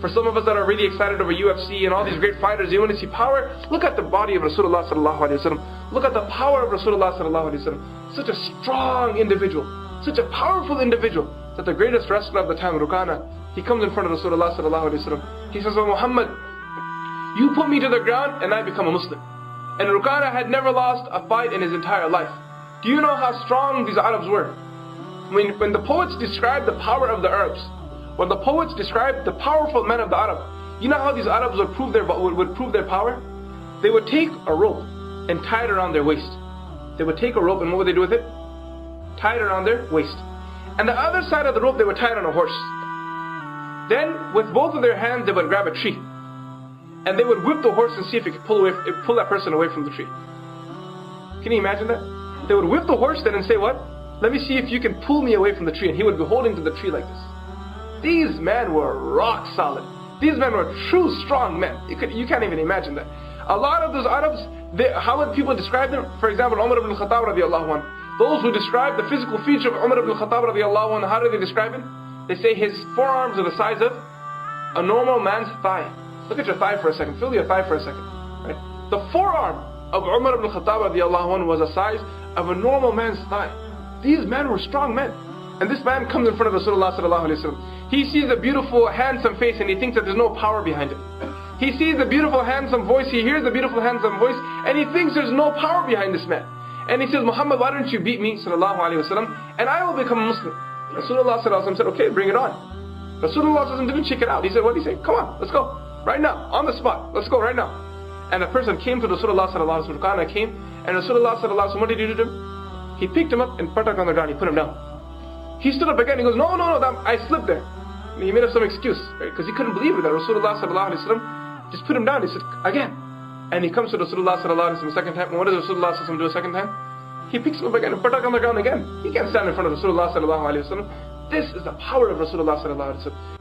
For some of us that are really excited over UFC and all these great fighters, you want to see power? Look at the body of Rasulullah sallallahu alaihi wasallam. Look at the power of Rasulullah sallallahu alaihi wasallam. Such a strong individual, such a powerful individual, that the greatest wrestler of the time, Rukana, he comes in front of Rasulullah sallallahu alaihi wasallam. He says, "Oh Muhammad, you put me to the ground and I become a Muslim." And Rukana had never lost a fight in his entire life. Do you know how strong these Arabs were? When the poets describe the power of the Arabs, when the poets describe the powerful men of the Arab, you know how these Arabs would prove their power? They would take a rope and tie it around their waist. They would take a rope, and what would they do with it? Tie it around their waist. And the other side of the rope, they would tie it on a horse. Then, with both of their hands, they would grab a tree. And they would whip the horse and see if it could pull that person away from the tree. Can you imagine that? They would whip the horse then and say, "What? Let me see if you can pull me away from the tree." And he would be holding to the tree like this. These men were rock solid. These men were true strong men. You can't even imagine that. A lot of those Arabs, how would people describe them? For example, Umar ibn Khattab radiallahu anhu. Those who describe the physical feature of Umar ibn Khattab radiallahu anhu, how do they describe it? They say his forearms are the size of a normal man's thigh. Look at your thigh for a second. Feel your thigh for a second. Right? The forearm of Umar ibn Khattab radiallahu anhu was the size of a normal man's thigh. These men were strong men. And this man comes in front of Rasulullah sallallahu alaihi wasallam. He sees a beautiful, handsome face and he thinks that there's no power behind it. He sees a beautiful, handsome voice. He hears a beautiful, handsome voice, and he thinks there's no power behind this man. And he says, "Muhammad, why don't you beat me, sallallahu alaihi wasallam, and I will become a Muslim?" Rasulullah sallallahu alaihi wasallam said, "Okay, bring it on." Rasulullah sallallahu alaihi wasallam didn't check it out. He said, "What did he say? Come on, let's go right now, on the spot. Let's go right now." And the person came to Rasulullah sallallahu alaihi wasallam. Came, and Rasulullah sallallahu alaihi wasallam, what did he do to him? He picked him up and put him on the ground. He put him down. He stood up again. He goes, "No, I slipped there." And he made up some excuse, right? Because he couldn't believe it that Rasulullah sallallahu alaihi wasallam just put him down. He said, "Again." And he comes to Rasulullah sallallahu alaihi wasallam a second time. And what does Rasulullah sallallahu alaihi wasallam do a second time? He picks him up again and put him on the ground again. He can't stand in front of Rasulullah sallallahu alaihi wasallam. This is the power of Rasulullah sallallahu alaihi wasallam.